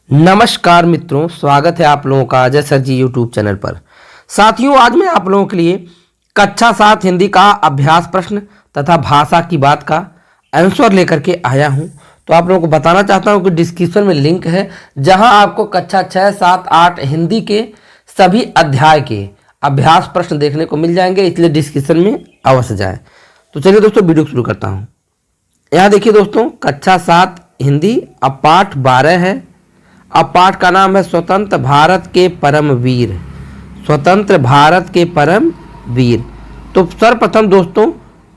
नमस्कार मित्रों, स्वागत है आप लोगों का अजय सर जी यूट्यूब चैनल पर। साथियों, आज मैं आप लोगों के लिए कक्षा 7 हिंदी का अभ्यास प्रश्न तथा भाषा की बात का आंसर लेकर के आया हूं। तो आप लोगों को बताना चाहता हूं कि डिस्क्रिप्शन में लिंक है जहां आपको कक्षा 6, 7, 8 हिंदी के सभी अध्याय के अभ्यास प्रश्न देखने को मिल जाएंगे, इसलिए डिस्क्रिप्शन में अवश्य जाए। तो चलिए दोस्तों, वीडियो शुरू करता हूँ। यहाँ देखिए दोस्तों, कक्षा 7 हिंदी अब पाठ 12 है। अब पाठ का नाम है स्वतंत्र भारत के परम वीर। स्वतंत्र भारत के परम वीर। तो सर्वप्रथम दोस्तों,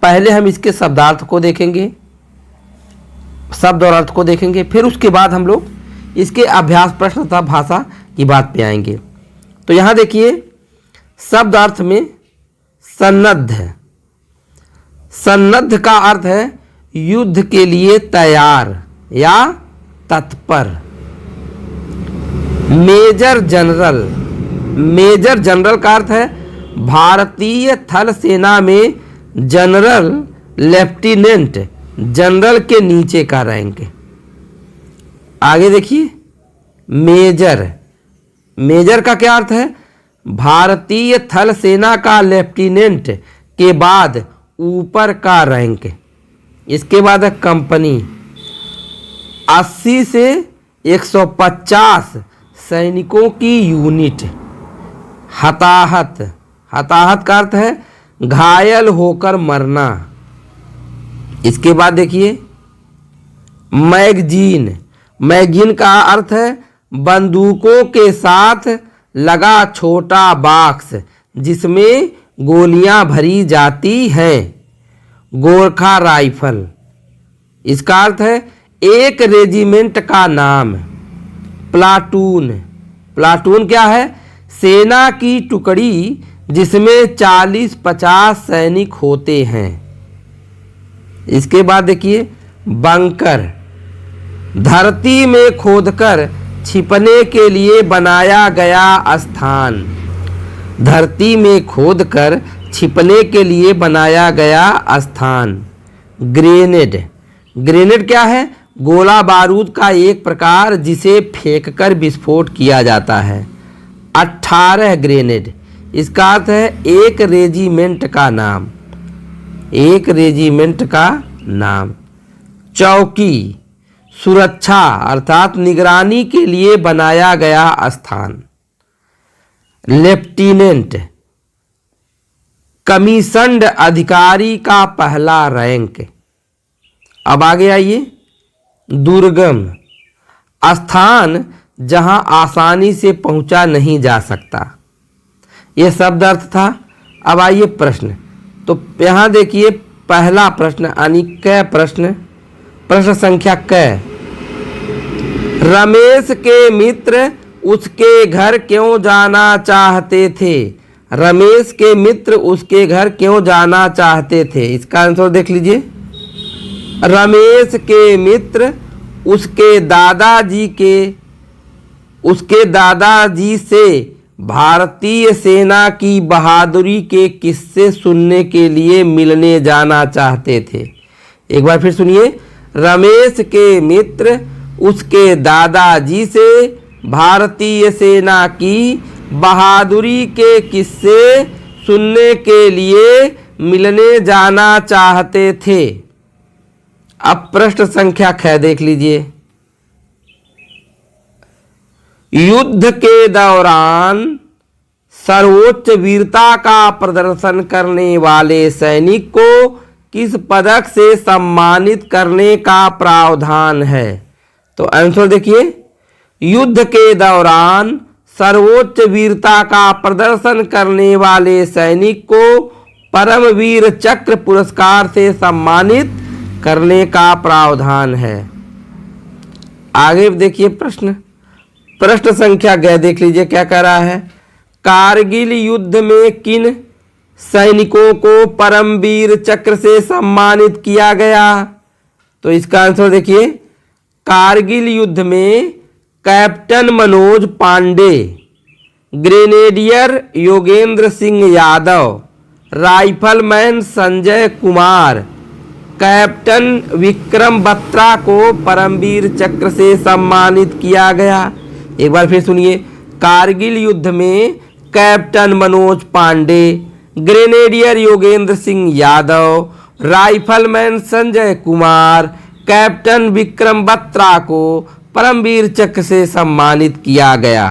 पहले हम इसके शब्दार्थ को देखेंगे, शब्द और अर्थ को देखेंगे, फिर उसके बाद हम लोग इसके अभ्यास प्रश्न तथा भाषा की बात पे आएंगे। तो यहाँ देखिए, शब्दार्थ में सन्नद्ध है। सन्नद्ध का अर्थ है युद्ध के लिए तैयार या तत्पर। मेजर जनरल, मेजर जनरल का अर्थ है भारतीय थल सेना में जनरल, लेफ्टिनेंट जनरल के नीचे का रैंक। आगे देखिए, मेजर, मेजर का क्या अर्थ है? भारतीय थल सेना का लेफ्टिनेंट के बाद ऊपर का रैंक। इसके बाद है कंपनी, 80 से 150 सैनिकों की यूनिट। हताहत, हताहत का अर्थ है घायल होकर मरना। इसके बाद देखिए, मैगजीन, मैगजीन का अर्थ है बंदूकों के साथ लगा छोटा बॉक्स जिसमें गोलियां भरी जाती हैं। गोरखा राइफल, इसका अर्थ है एक रेजिमेंट का नाम। प्लाटून, प्लाटून क्या है? सेना की टुकड़ी जिसमें 40-50 सैनिक होते हैं। इसके बाद देखिए, बंकर, धरती में खोदकर छिपने के लिए बनाया गया स्थान। धरती में खोदकर छिपने के लिए बनाया गया स्थान। ग्रेनेड, ग्रेनेड क्या है? गोला बारूद का एक प्रकार जिसे फेंककर विस्फोट किया जाता है। 18 ग्रेनेड, इसका अर्थ है एक रेजिमेंट का नाम। एक रेजिमेंट का नाम। चौकी, सुरक्षा अर्थात निगरानी के लिए बनाया गया स्थान। लेफ्टिनेंट, कमीशन्ड अधिकारी का पहला रैंक। अब आगे आइए, दुर्गम, स्थान जहां आसानी से पहुंचा नहीं जा सकता। यह शब्द अर्थ था। अब आइए प्रश्न। तो यहां देखिए, पहला प्रश्न यानी क प्रश्न, प्रश्न संख्या क। रमेश के मित्र उसके घर क्यों जाना चाहते थे? रमेश के मित्र उसके घर क्यों जाना चाहते थे? इसका आंसर देख लीजिए। रमेश के मित्र उसके दादाजी से भारतीय सेना की बहादुरी के किस्से सुनने के लिए मिलने जाना चाहते थे। एक बार फिर सुनिए। रमेश के मित्र उसके दादाजी से भारतीय सेना की बहादुरी के किस्से सुनने के लिए मिलने जाना चाहते थे। अब प्रश्न संख्या 6 देख लीजिए। युद्ध के दौरान सर्वोच्च वीरता का प्रदर्शन करने वाले सैनिक को किस पदक से सम्मानित करने का प्रावधान है? तो आंसर देखिए, युद्ध के दौरान सर्वोच्च वीरता का प्रदर्शन करने वाले सैनिक को परमवीर चक्र पुरस्कार से सम्मानित करने का प्रावधान है। आगे देखिए प्रश्न, प्रश्न संख्या 11 देख लीजिए क्या कह रहा है। कारगिल युद्ध में किन सैनिकों को परमवीर चक्र से सम्मानित किया गया? तो इसका आंसर देखिए, कारगिल युद्ध में captain Manoj Pandey, grenadier Yogendra Singh Yadav, rifleman Sanjay Kumar captain Vikram Batra को परमवीर चक्र से सम्मानित किया गया? एक बार फिर सुनिए। कारगिल युद्ध में captain Manoj Pandey, grenadier Yogendra Singh Yadav, rifleman Sanjay Kumar, captain Vikram Batra को परमवीर चक्र से सम्मानित किया गया।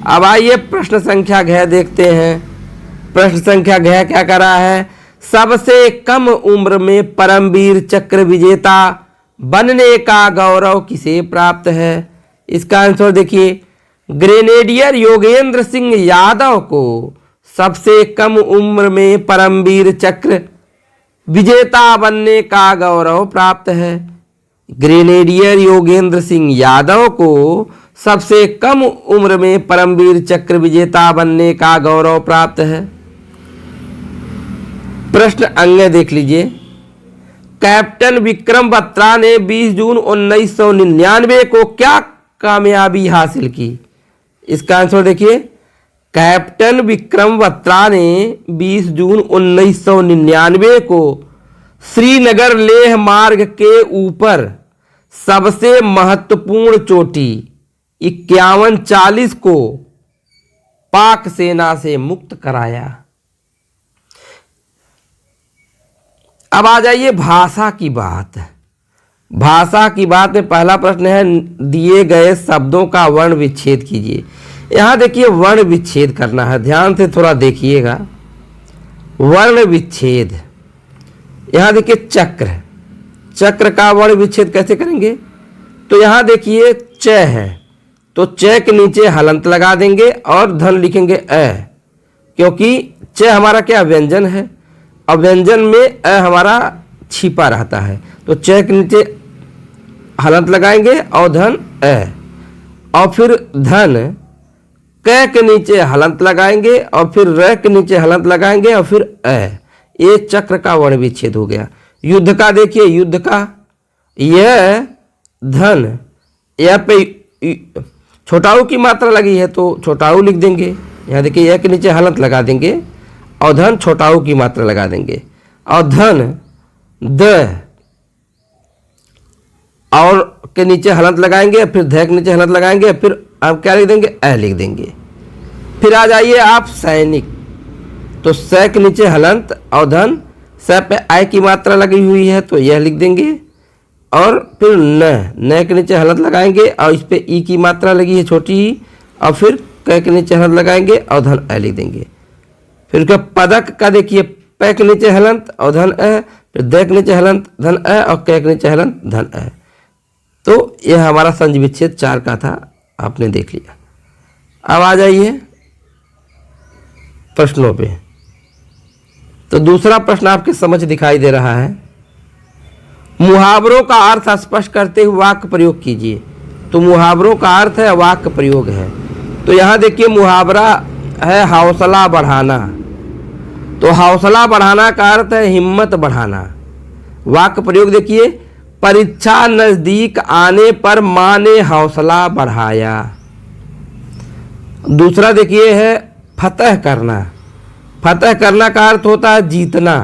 अब आइए प्रश्न संख्या घ देखते हैं। प्रश्न संख्या घ क्या कर रहा है? सबसे कम उम्र में परमवीर चक्र विजेता बनने का गौरव किसे प्राप्त है? इसका आंसर देखिए, ग्रेनेडियर योगेंद्र सिंह यादव को सबसे कम उम्र में परमवीर चक्र विजेता बनने का गौरव प्राप्त है। ग्रेनेडियर योगेंद्र सिंह यादव को सबसे कम उम्र में परमवीर चक्र विजेता बनने का गौरव प्राप्त है। प्रश्न अंग देख लीजिए। कैप्टन विक्रम बत्रा ने 20 जून 1999 को क्या कामयाबी हासिल की? इसका आंसर देखिए, कैप्टन विक्रम बत्रा ने 20 जून 1999 को श्रीनगर लेह मार्ग के ऊपर सबसे महत्वपूर्ण चोटी 5140 को पाक सेना से मुक्त कराया। अब आ जाइए भाषा की बात। भाषा की बात में पहला प्रश्न है, दिए गए शब्दों का वर्ण विच्छेद कीजिए। यहां देखिए वर्ण विच्छेद करना है, ध्यान से थोड़ा देखिएगा। वर्ण विच्छेद, यहां देखिए चक्र, चक्र का वर्ण विच्छेद कैसे करेंगे? तो यहां देखिए च है, तो च के नीचे हलंत लगा देंगे और धन लिखेंगे अ, क्योंकि च हमारा क्या व्यंजन है और व्यंजन में अ हमारा छिपा रहता है। तो च के नीचे हलंत लगाएंगे और धन अ, और फिर धन क के नीचे हलंत लगाएंगे और फिर र के नीचे हलंत लगाएंगे और फिर अ। ये चक्र का वर्ण विच्छेद हो गया। युद्ध का देखिए, युद्ध का यह धन, यह पे छोटाऊ की मात्रा लगी है तो छोटाऊ लिख देंगे। यहाँ देखिए यह के नीचे हलंत लगा देंगे और धन छोटाऊ की मात्रा लगा देंगे और धन द और के नीचे हलंत लगाएंगे, फिर ध के नीचे हलंत लगाएंगे, फिर आप क्या लिख देंगे? अ लिख देंगे। फिर आ जाइए आप सैनिक, तो स के नीचे हलंत और धन, स पे आय की मात्रा लगी हुई है तो यह लिख देंगे और फिर न के नीचे हलंत लगाएंगे और इस पे ई की मात्रा लगी है छोटी ही, और फिर क के नीचे हलंत लगाएंगे और धन अ लिख देंगे। फिर उसका पदक का देखिए, प के नीचे हलंत और धन अ, फिर द के नीचे हलंत धन अ और क के नीचे हलंत धन अ। तो यह हमारा संधि विच्छेद 4 का था, आपने देख लिया। अब आ जाइए प्रश्नों पे। तो दूसरा प्रश्न आपके समझ दिखाई दे रहा है, मुहावरों का अर्थ स्पष्ट करते हुए वाक्य प्रयोग कीजिए। तो मुहावरों का अर्थ है वाक्य प्रयोग है। तो यहाँ देखिए मुहावरा है हौसला बढ़ाना, तो हौसला बढ़ाना का अर्थ है हिम्मत बढ़ाना। वाक्य प्रयोग देखिए, परीक्षा नजदीक आने पर मां ने हौसला बढ़ाया। दूसरा देखिए है फतह करना, फतह करना का अर्थ होता है जीतना।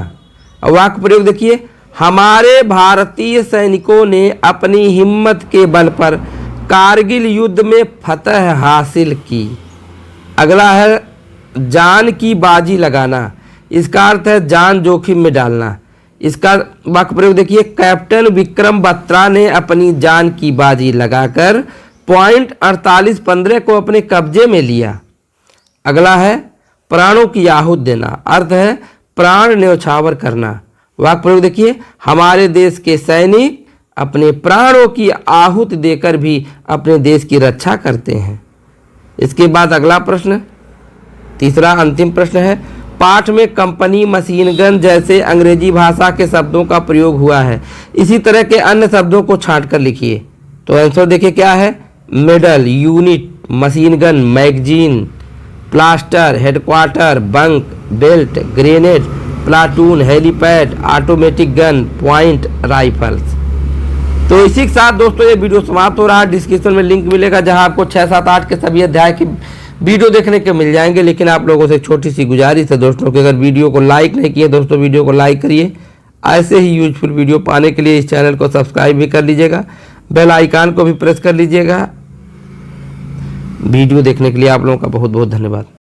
वाक्य प्रयोग देखिए, हमारे भारतीय सैनिकों ने अपनी हिम्मत के बल पर कारगिल युद्ध में फतह हासिल की। अगला है जान की बाजी लगाना, इसका अर्थ है जान जोखिम में डालना। इसका वाक्य प्रयोग देखिए, कैप्टन विक्रम बत्रा ने अपनी जान की बाजी लगाकर पॉइंट 4815 को अपने कब्जे में लिया। अगला है प्राणों की आहूत देना, अर्थ है प्राण न्यौछावर करना। वाक्य प्रयोग देखिए, हमारे देश के सैनिक अपने प्राणों की आहूत देकर भी अपने देश की रक्षा करते हैं। इसके बाद अगला प्रश्न, तीसरा अंतिम प्रश्न है, पाठ में कंपनी, मशीन गन जैसे अंग्रेजी भाषा के शब्दों का प्रयोग हुआ है, इसी तरह के अन्य शब्दों को छांट कर लिखिए। तो आंसर देखिए क्या है, medal, unit, machine gun, magazine, plaster, headquarter, bunk, belt, grenade, platoon, helipad, automatic gun, point, rifles. तो इसी के साथ दोस्तों ये वीडियो समाप्त हो रहा है। डिस्क्रिप्शन में लिंक मिलेगा जहां आपको 6, 7, 8 के सभी अध्याय की वीडियो देखने के मिल जाएंगे। लेकिन आप लोगों से छोटी सी गुजारिश है दोस्तों कि अगर वीडियो को लाइक नहीं किए दोस्तों वीडियो को लाइक करिए ऐसे ही यूजफुल वीडियो पाने के लिए इस चैनल को सब्सक्राइब भी कर लीजिएगा, बेल आइकन को भी प्रेस कर लीजिएगा। वीडियो देखने के लिए आप लोगों का बहुत बहुत धन्यवाद।